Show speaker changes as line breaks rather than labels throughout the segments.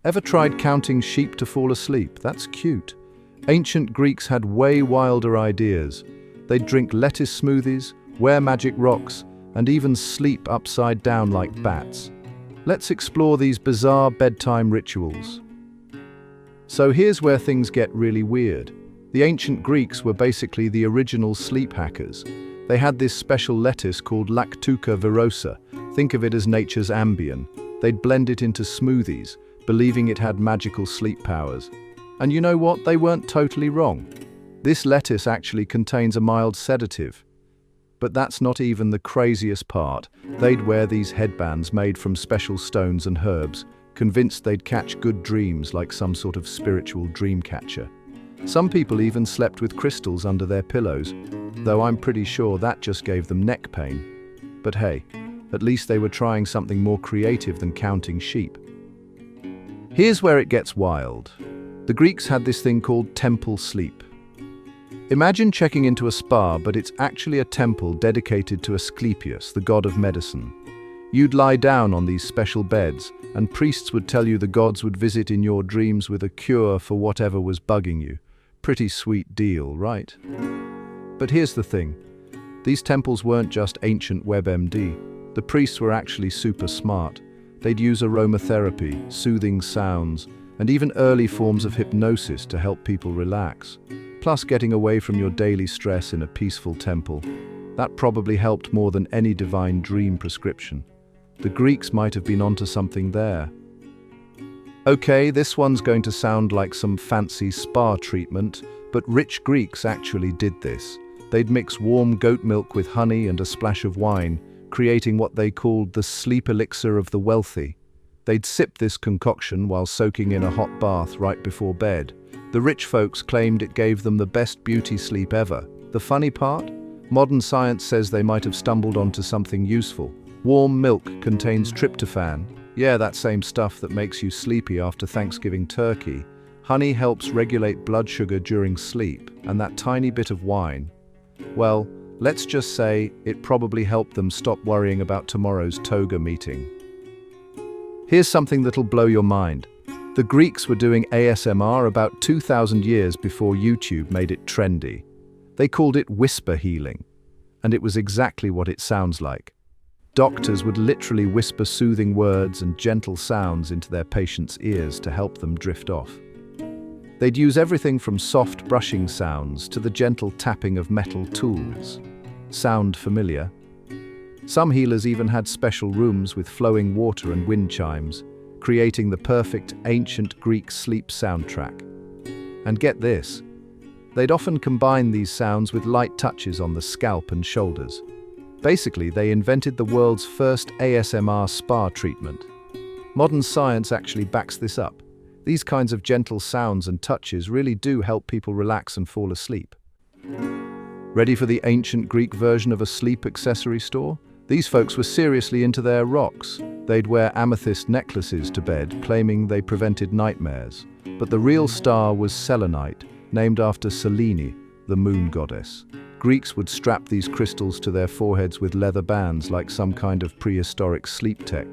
Ever tried counting sheep to fall asleep? That's cute. Ancient Greeks had way wilder ideas. They'd drink lettuce smoothies, wear magic rocks, and even sleep upside down like bats. Let's explore these bizarre bedtime rituals. So here's where things get really weird. The ancient Greeks were basically the original sleep hackers. They had this special lettuce called Lactuca virosa. Think of it as nature's Ambien. They'd blend it into smoothies, believing it had magical sleep powers. And you know what? They weren't totally wrong. This lettuce actually contains a mild sedative. But that's not even the craziest part. They'd wear these headbands made from special stones and herbs, convinced they'd catch good dreams like some sort of spiritual dream catcher. Some people even slept with crystals under their pillows, though I'm pretty sure that just gave them neck pain. But hey, at least they were trying something more creative than counting sheep. Here's where it gets wild. The Greeks had this thing called temple sleep. Imagine checking into a spa, but it's actually a temple dedicated to Asclepius, the god of medicine. You'd lie down on these special beds, and priests would tell you the gods would visit in your dreams with a cure for whatever was bugging you. Pretty sweet deal, right? But here's the thing. These temples weren't just ancient WebMD. The priests were actually super smart. They'd use aromatherapy, soothing sounds, and even early forms of hypnosis to help people relax. Plus, getting away from your daily stress in a peaceful temple. That probably helped more than any divine dream prescription. The Greeks might have been onto something there. Okay, this one's going to sound like some fancy spa treatment, but rich Greeks actually did this. They'd mix warm goat milk with honey and a splash of wine, creating what they called the sleep elixir of the wealthy. They'd sip this concoction while soaking in a hot bath right before bed. The rich folks claimed it gave them the best beauty sleep ever. The funny part? Modern science says they might have stumbled onto something useful. Warm milk contains tryptophan. Yeah, that same stuff that makes you sleepy after Thanksgiving turkey. Honey helps regulate blood sugar during sleep, and that tiny bit of wine, well, let's just say it probably helped them stop worrying about tomorrow's toga meeting. Here's something that'll blow your mind. The Greeks were doing ASMR about 2,000 years before YouTube made it trendy. They called it whisper healing, and it was exactly what it sounds like. Doctors would literally whisper soothing words and gentle sounds into their patients' ears to help them drift off. They'd use everything from soft brushing sounds to the gentle tapping of metal tools. Sound familiar? Some healers even had special rooms with flowing water and wind chimes, creating the perfect ancient Greek sleep soundtrack. And get this, they'd often combine these sounds with light touches on the scalp and shoulders. Basically, they invented the world's first ASMR spa treatment. Modern science actually backs this up. These kinds of gentle sounds and touches really do help people relax and fall asleep. Ready for the ancient Greek version of a sleep accessory store? These folks were seriously into their rocks. They'd wear amethyst necklaces to bed, claiming they prevented nightmares. But the real star was selenite, named after Selene, the moon goddess. Greeks would strap these crystals to their foreheads with leather bands like some kind of prehistoric sleep tech.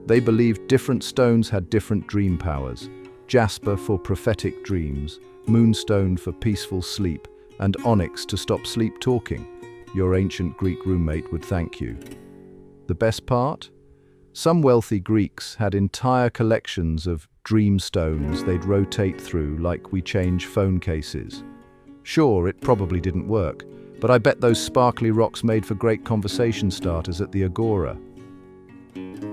They believed different stones had different dream powers. Jasper for prophetic dreams, moonstone for peaceful sleep, and onyx to stop sleep talking. Your ancient Greek roommate would thank you. The best part? Some wealthy Greeks had entire collections of dream stones they'd rotate through like we change phone cases. Sure, it probably didn't work, but I bet those sparkly rocks made for great conversation starters at the Agora.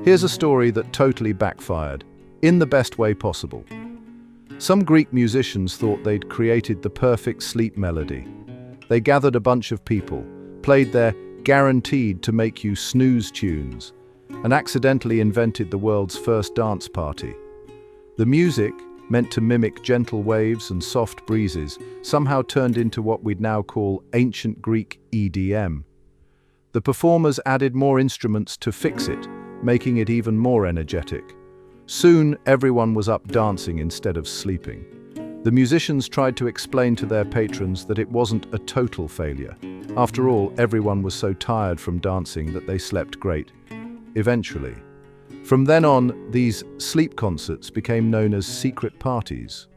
Here's a story that totally backfired, in the best way possible. Some Greek musicians thought they'd created the perfect sleep melody. They gathered a bunch of people, played their guaranteed to make you snooze tunes, and accidentally invented the world's first dance party. The music, meant to mimic gentle waves and soft breezes, somehow turned into what we'd now call ancient Greek EDM. The performers added more instruments to fix it, making it even more energetic. Soon, everyone was up dancing instead of sleeping. The musicians tried to explain to their patrons that it wasn't a total failure. After all, everyone was so tired from dancing that they slept great. Eventually. From then on, these sleep concerts became known as secret parties.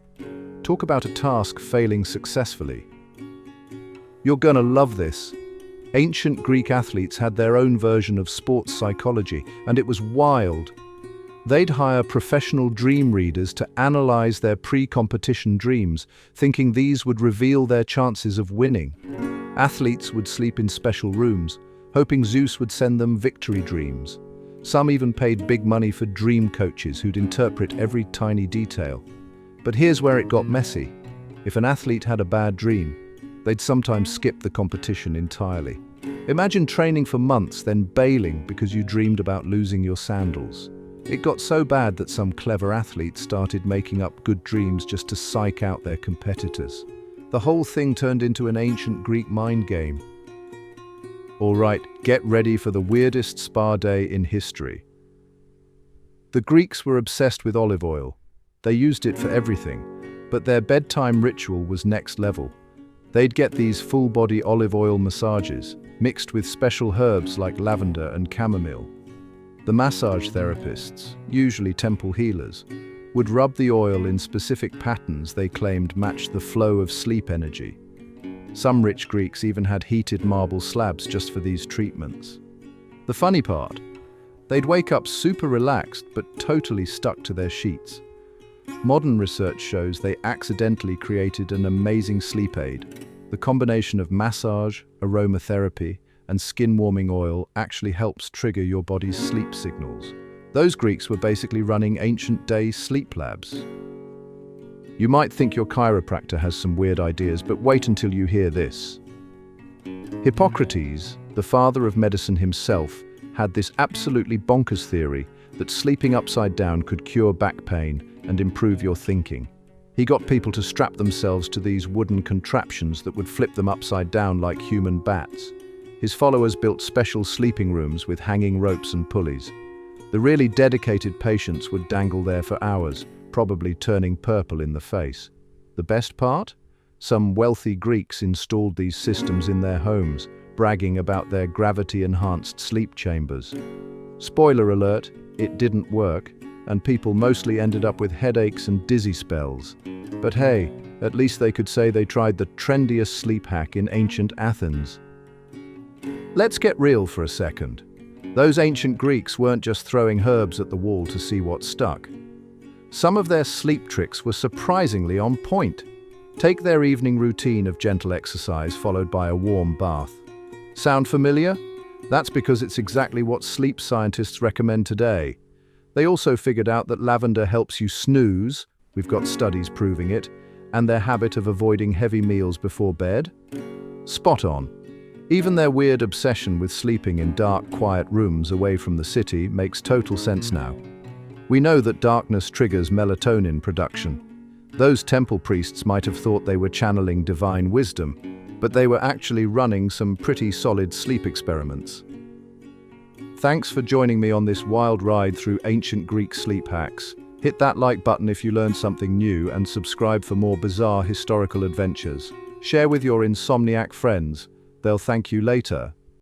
Talk about a task failing successfully. You're gonna love this. Ancient Greek athletes had their own version of sports psychology, and it was wild. They'd hire professional dream readers to analyze their pre-competition dreams, thinking these would reveal their chances of winning. Athletes would sleep in special rooms, hoping Zeus would send them victory dreams. Some even paid big money for dream coaches who'd interpret every tiny detail. But here's where it got messy. If an athlete had a bad dream, they'd sometimes skip the competition entirely. Imagine training for months, then bailing because you dreamed about losing your sandals. It got so bad that some clever athletes started making up good dreams just to psych out their competitors. The whole thing turned into an ancient Greek mind game. All right, get ready for the weirdest spa day in history. The Greeks were obsessed with olive oil. They used it for everything, but their bedtime ritual was next level. They'd get these full-body olive oil massages, mixed with special herbs like lavender and chamomile. The massage therapists, usually temple healers, would rub the oil in specific patterns they claimed matched the flow of sleep energy. Some rich Greeks even had heated marble slabs just for these treatments. The funny part, they'd wake up super relaxed but totally stuck to their sheets. Modern research shows they accidentally created an amazing sleep aid. The combination of massage, aromatherapy, and skin-warming oil actually helps trigger your body's sleep signals. Those Greeks were basically running ancient-day sleep labs. You might think your chiropractor has some weird ideas, but wait until you hear this. Hippocrates, the father of medicine himself, had this absolutely bonkers theory that sleeping upside down could cure back pain and improve your thinking. He got people to strap themselves to these wooden contraptions that would flip them upside down like human bats. His followers built special sleeping rooms with hanging ropes and pulleys. The really dedicated patients would dangle there for hours, probably turning purple in the face. The best part? Some wealthy Greeks installed these systems in their homes, bragging about their gravity-enhanced sleep chambers. Spoiler alert, it didn't work, and people mostly ended up with headaches and dizzy spells. But hey, at least they could say they tried the trendiest sleep hack in ancient Athens. Let's get real for a second. Those ancient Greeks weren't just throwing herbs at the wall to see what stuck. Some of their sleep tricks were surprisingly on point. Take their evening routine of gentle exercise followed by a warm bath. Sound familiar? That's because it's exactly what sleep scientists recommend today. They also figured out that lavender helps you snooze, we've got studies proving it, and their habit of avoiding heavy meals before bed? Spot on. Even their weird obsession with sleeping in dark, quiet rooms away from the city makes total sense now. We know that darkness triggers melatonin production. Those temple priests might have thought they were channeling divine wisdom, but they were actually running some pretty solid sleep experiments. Thanks for joining me on this wild ride through ancient Greek sleep hacks. Hit that like button if you learned something new and subscribe for more bizarre historical adventures. Share with your insomniac friends. They'll thank you later.